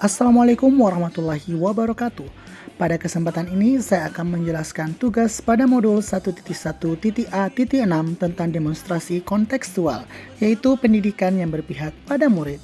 Assalamualaikum warahmatullahi wabarakatuh. Pada kesempatan ini saya akan menjelaskan tugas pada modul 1.1.A.6 tentang demonstrasi kontekstual, yaitu pendidikan yang berpihak pada murid.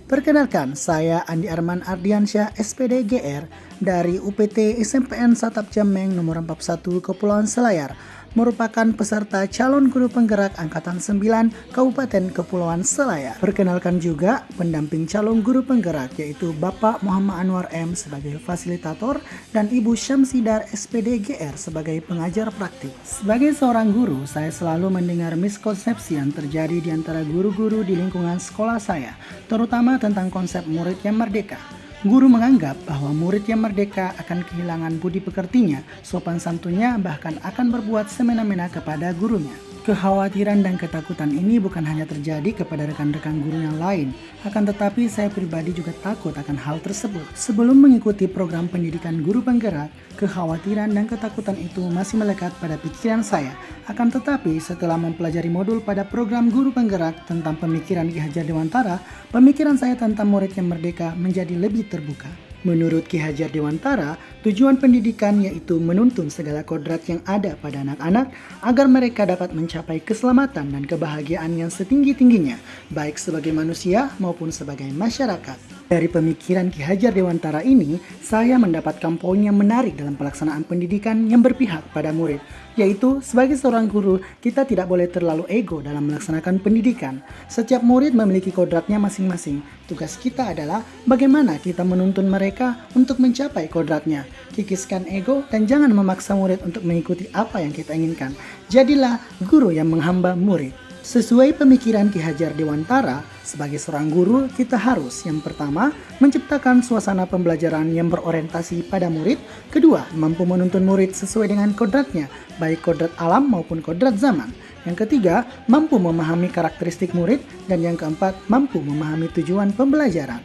Perkenalkan, saya Andi Arman Ardiansyah, SPD GR dari UPT SMPN Satap Jameng nomor 41 Kepulauan Selayar, merupakan peserta calon guru penggerak Angkatan 9 Kabupaten Kepulauan Selayar. Perkenalkan juga pendamping calon guru penggerak, yaitu Bapak Muhammad Anwar M sebagai fasilitator dan Ibu Syamsidar SPD GR sebagai pengajar praktik. Sebagai seorang guru, saya selalu mendengar miskonsepsi yang terjadi di antara guru-guru di lingkungan sekolah saya, terutama tentang konsep murid yang merdeka. Guru menganggap bahwa murid yang merdeka akan kehilangan budi pekertinya, sopan santunnya, bahkan akan berbuat semena-mena kepada gurunya. Kekhawatiran dan ketakutan ini bukan hanya terjadi kepada rekan-rekan guru yang lain, akan tetapi saya pribadi juga takut akan hal tersebut. Sebelum mengikuti program pendidikan guru penggerak, kekhawatiran dan ketakutan itu masih melekat pada pikiran saya. Akan tetapi setelah mempelajari modul pada program guru penggerak tentang pemikiran Ki Hajar Dewantara, pemikiran saya tentang murid yang merdeka menjadi lebih terbuka. Menurut Ki Hajar Dewantara, tujuan pendidikan yaitu menuntun segala kodrat yang ada pada anak-anak agar mereka dapat mencapai keselamatan dan kebahagiaan yang setinggi-tingginya, baik sebagai manusia maupun sebagai masyarakat. Dari pemikiran Ki Hajar Dewantara ini, saya mendapatkan poin yang menarik dalam pelaksanaan pendidikan yang berpihak pada murid, yaitu sebagai seorang guru, kita tidak boleh terlalu ego dalam melaksanakan pendidikan. Setiap murid memiliki kodratnya masing-masing. Tugas kita adalah bagaimana kita menuntun mereka untuk mencapai kodratnya. Kikiskan ego dan jangan memaksa murid untuk mengikuti apa yang kita inginkan. Jadilah guru yang menghamba murid. Sesuai pemikiran Ki Hajar Dewantara, sebagai seorang guru, kita harus yang pertama, menciptakan suasana pembelajaran yang berorientasi pada murid. Kedua, mampu menuntun murid sesuai dengan kodratnya, baik kodrat alam maupun kodrat zaman. Yang ketiga, mampu memahami karakteristik murid. Dan yang keempat, mampu memahami tujuan pembelajaran.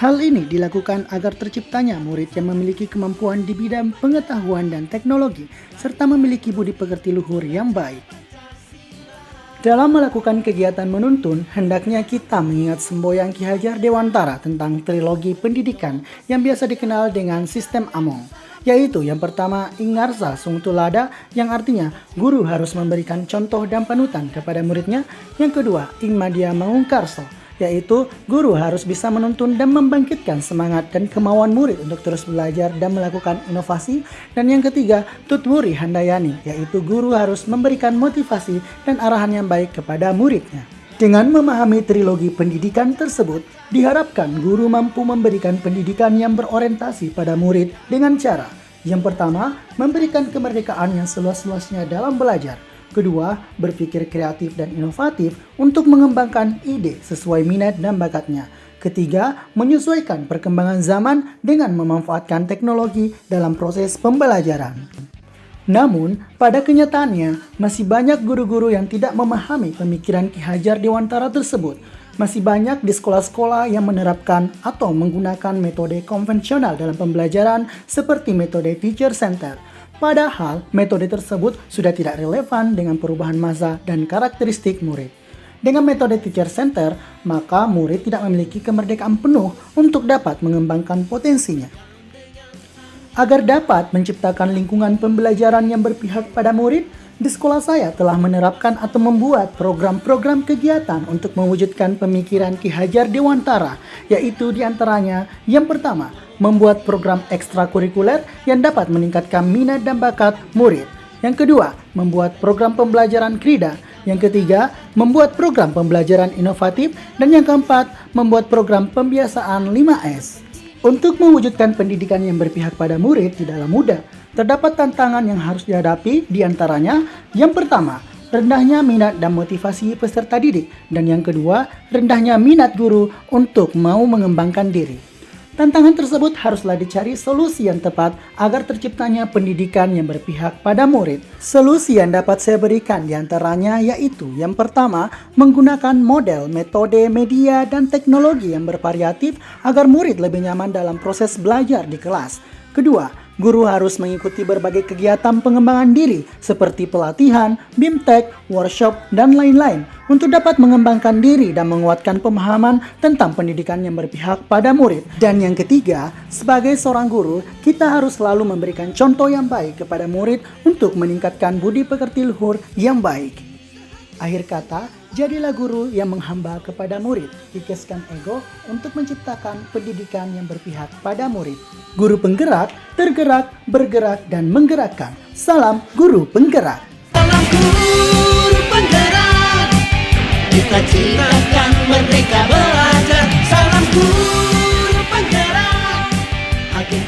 Hal ini dilakukan agar terciptanya murid yang memiliki kemampuan di bidang pengetahuan dan teknologi, serta memiliki budi pekerti luhur yang baik. Dalam melakukan kegiatan menuntun, hendaknya kita mengingat semboyan Ki Hajar Dewantara tentang trilogi pendidikan yang biasa dikenal dengan sistem Among, yaitu yang pertama Ingarsa Sung Tulada, yang artinya guru harus memberikan contoh dan panutan kepada muridnya. Yang kedua Ingmadia Mangungkarso, yaitu guru harus bisa menuntun dan membangkitkan semangat dan kemauan murid untuk terus belajar dan melakukan inovasi. Dan yang ketiga Tutwuri Handayani, yaitu guru harus memberikan motivasi dan arahan yang baik kepada muridnya. Dengan memahami trilogi pendidikan tersebut, diharapkan guru mampu memberikan pendidikan yang berorientasi pada murid dengan cara: yang pertama, memberikan kemerdekaan yang seluas-luasnya dalam belajar. Kedua, berpikir kreatif dan inovatif untuk mengembangkan ide sesuai minat dan bakatnya. Ketiga, menyesuaikan perkembangan zaman dengan memanfaatkan teknologi dalam proses pembelajaran. Namun, pada kenyataannya, masih banyak guru-guru yang tidak memahami pemikiran Ki Hajar Dewantara tersebut. Masih banyak di sekolah-sekolah yang menerapkan atau menggunakan metode konvensional dalam pembelajaran seperti metode teacher center. Padahal, metode tersebut sudah tidak relevan dengan perubahan masa dan karakteristik murid. Dengan metode teacher center, maka murid tidak memiliki kemerdekaan penuh untuk dapat mengembangkan potensinya. Agar dapat menciptakan lingkungan pembelajaran yang berpihak pada murid, di sekolah saya telah menerapkan atau membuat program-program kegiatan untuk mewujudkan pemikiran Ki Hajar Dewantara, yaitu diantaranya yang pertama, membuat program ekstrakurikuler yang dapat meningkatkan minat dan bakat murid. Yang kedua, membuat program pembelajaran krida. Yang ketiga, membuat program pembelajaran inovatif. Dan yang keempat, membuat program pembiasaan 5S. Untuk mewujudkan pendidikan yang berpihak pada murid tidaklah mudah. Terdapat tantangan yang harus dihadapi, diantaranya yang pertama, rendahnya minat dan motivasi peserta didik. Dan yang kedua, rendahnya minat guru untuk mau mengembangkan diri. Tantangan tersebut haruslah dicari solusi yang tepat agar terciptanya pendidikan yang berpihak pada murid. Solusi yang dapat saya berikan diantaranya yaitu yang pertama, menggunakan model, metode, media, dan teknologi yang bervariatif agar murid lebih nyaman dalam proses belajar di kelas. Kedua, Guru harus mengikuti berbagai kegiatan pengembangan diri seperti pelatihan, BIMTEK, workshop, dan lain-lain untuk dapat mengembangkan diri dan menguatkan pemahaman tentang pendidikan yang berpihak pada murid. Dan yang ketiga, sebagai seorang guru, kita harus selalu memberikan contoh yang baik kepada murid untuk meningkatkan budi pekerti luhur yang baik. Akhir kata, jadilah guru yang menghamba kepada murid, kikiskan ego untuk menciptakan pendidikan yang berpihak pada murid. Guru penggerak, tergerak, bergerak, dan menggerakkan. Salam Guru Penggerak. Salam guru penggerak, kita ciptakan merdeka belajar. Salam guru penggerak, agen